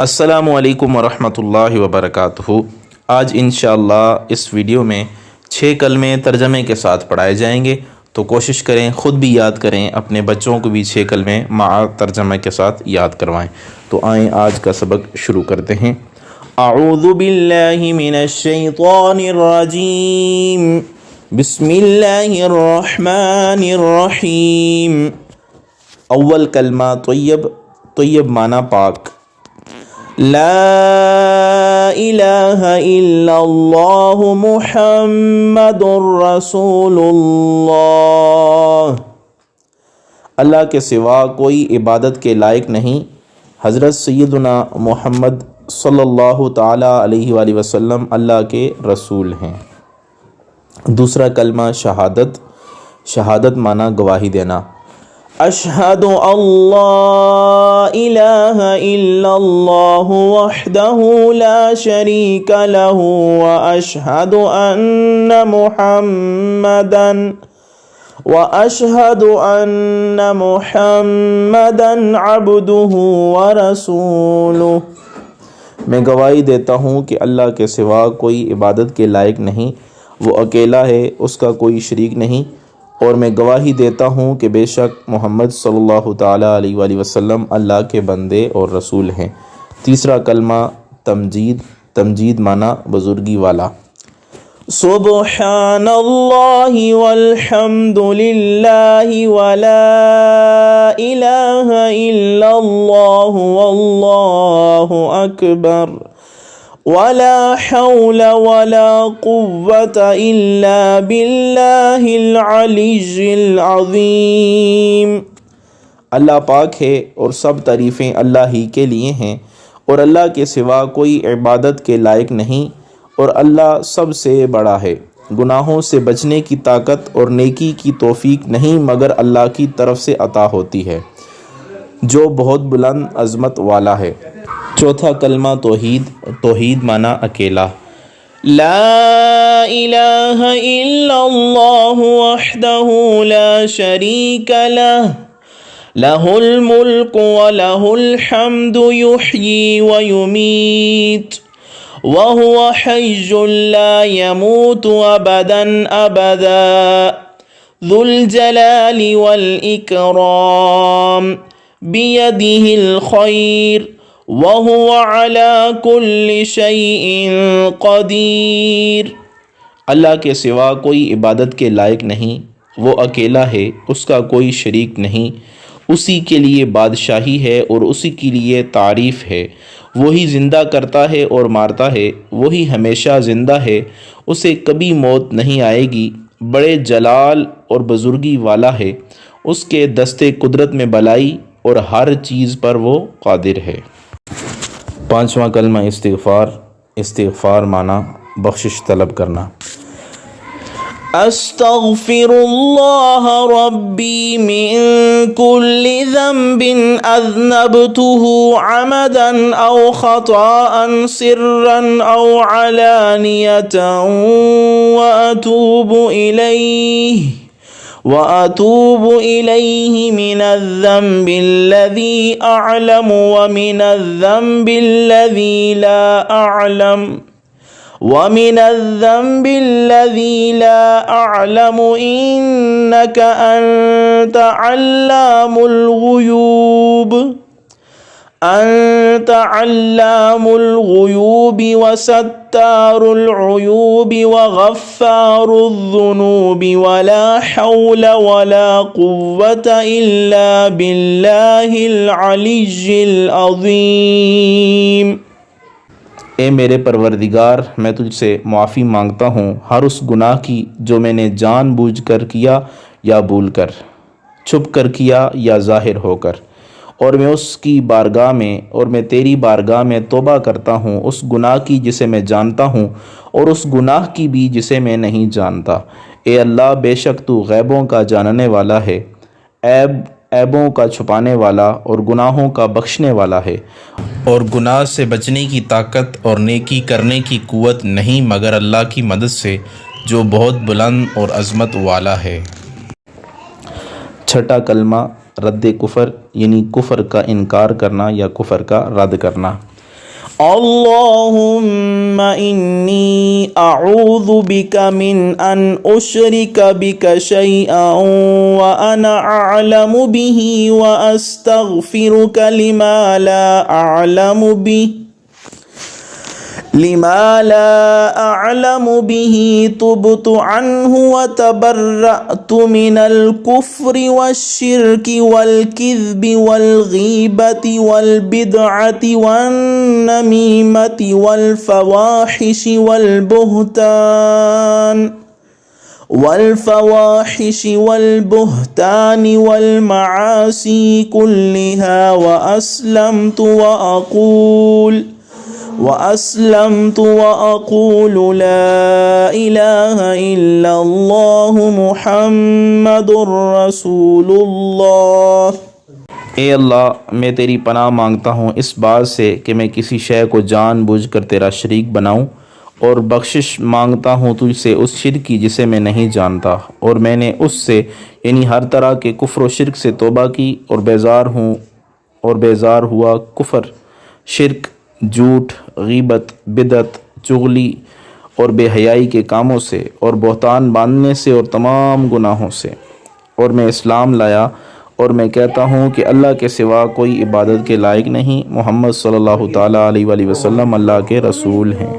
السلام علیکم ورحمۃ اللہ وبرکاتہ۔ آج انشاءاللہ اس ویڈیو میں 6 کلمے ترجمے کے ساتھ پڑھائے جائیں گے، تو کوشش کریں خود بھی یاد کریں، اپنے بچوں کو بھی 6 کلمے مع ترجمے کے ساتھ یاد کروائیں۔ تو آئیں آج کا سبق شروع کرتے ہیں۔ اعوذ باللہ من الشیطان الرجیم، بسم اللہ الرحمن الرحیم۔ اول کلمہ طیب، طیب معنی پاک۔ لا الہ الا اللہ محمد رسول اللہ، اللہ کے سوا کوئی عبادت کے لائق نہیں، حضرت سیدنا محمد صلی اللہ تعالیٰ علیہ وآلہ وسلم اللہ کے رسول ہیں۔ دوسرا کلمہ شہادت، شہادت معنی گواہی دینا۔ اشہد اللہ الہ الا اللہ وحدہ لا شریک لہ واشہد ان محمدا عبدہ ورسولہ، میں گواہی دیتا ہوں کہ اللہ کے سوا کوئی عبادت کے لائق نہیں، وہ اکیلا ہے، اس کا کوئی شریک نہیں، اور میں گواہی دیتا ہوں کہ بے شک محمد صلی اللہ تعالیٰ علیہ وآلہ وسلم اللہ کے بندے اور رسول ہیں۔ تیسرا کلمہ تمجید، تمجید معنی بزرگی والا۔ سبحان اللہ والحمد للہ ولا الہ الا اللہ واللہ اکبر ولا حول ولا قوة الا باللہ العلی العظیم۔ اللہ پاک ہے اور سب تعریفیں اللہ ہی کے لیے ہیں، اور اللہ کے سوا کوئی عبادت کے لائق نہیں، اور اللہ سب سے بڑا ہے۔ گناہوں سے بچنے کی طاقت اور نیکی کی توفیق نہیں مگر اللہ کی طرف سے عطا ہوتی ہے، جو بہت بلند عظمت والا ہے۔ چوتھا کلمہ توحید، توحید معنی اکیلا۔ لا الہ الا اللہ وحدہ لا شریک لہ، لہ الملک ولہ الحمد یحیی ویمیت وہو حی لا یموت ابدا ابدا ذو الجلال والاکرام بیدہ الخیر وَهُوَ عَلَى كُلِّ شَيْءٍ قَدِيرٌ۔ اللہ کے سوا کوئی عبادت کے لائق نہیں، وہ اکیلا ہے، اس کا کوئی شریک نہیں، اسی کے لیے بادشاہی ہے اور اسی کے لیے تعریف ہے۔ وہی زندہ کرتا ہے اور مارتا ہے، وہی ہمیشہ زندہ ہے، اسے کبھی موت نہیں آئے گی، بڑے جلال اور بزرگی والا ہے، اس کے دستے قدرت میں بلائی اور ہر چیز پر وہ قادر ہے۔ پانچواں کلمہ استغفار، استغفار معنی بخشش طلب کرنا۔ استغفر اللہ ربی من کل ذنب اذنبته عمدا او خطاء سرا او علانیة وأتوب إليه من الذنب الذي أعلم ومن الذنب الذي لا أعلم إنك أنت علام الغيوب وستار العيوب وغفار الذنوب ولا حول ولا قوة إلا بالله العلي العظيم۔ اے میرے پروردگار، میں تجھ سے معافی مانگتا ہوں ہر اس گناہ کی جو میں نے جان بوجھ کر کیا یا بھول کر، چھپ کر کیا یا ظاہر ہو کر، اور میں اس کی بارگاہ میں اور میں تیری بارگاہ میں توبہ کرتا ہوں اس گناہ کی جسے میں جانتا ہوں اور اس گناہ کی بھی جسے میں نہیں جانتا۔ اے اللہ، بے شک تو غیبوں کا جاننے والا ہے، عیبوں کا چھپانے والا اور گناہوں کا بخشنے والا ہے، اور گناہ سے بچنے کی طاقت اور نیکی کرنے کی قوت نہیں مگر اللہ کی مدد سے، جو بہت بلند اور عظمت والا ہے۔ چھٹا کلمہ رد کفر، یعنی کفر کا انکار کرنا یا کفر کا رد کرنا۔ اللهم إني أعوذ بك من أن أشرك بك شيئا وأنا أعلم به وأستغفرك لما لا أعلم به تبت عنه وتبرأت من الكفر والشرك والكذب والغيبة والبدعة والنميمة والفواحش والبهتان والمعاصي كلها وأسلمت وأقول لا إله إلا الله محمد رسول اللہ۔ اے اللہ، میں تیری پناہ مانگتا ہوں اس بات سے کہ میں کسی شے کو جان بوجھ کر تیرا شریک بناؤں، اور بخشش مانگتا ہوں تجھ سے اس شرک کی جسے میں نہیں جانتا، اور میں نے اس سے یعنی ہر طرح کے کفر و شرک سے توبہ کی، اور بیزار ہوا کفر، شرک، جھوٹ، غیبت، بدعت، چغلی اور بے حیائی کے کاموں سے، اور بہتان باندھنے سے، اور تمام گناہوں سے، اور میں اسلام لایا، اور میں کہتا ہوں کہ اللہ کے سوا کوئی عبادت کے لائق نہیں، محمد صلی اللہ تعالیٰ علیہ وآلہ وسلم اللہ کے رسول ہیں۔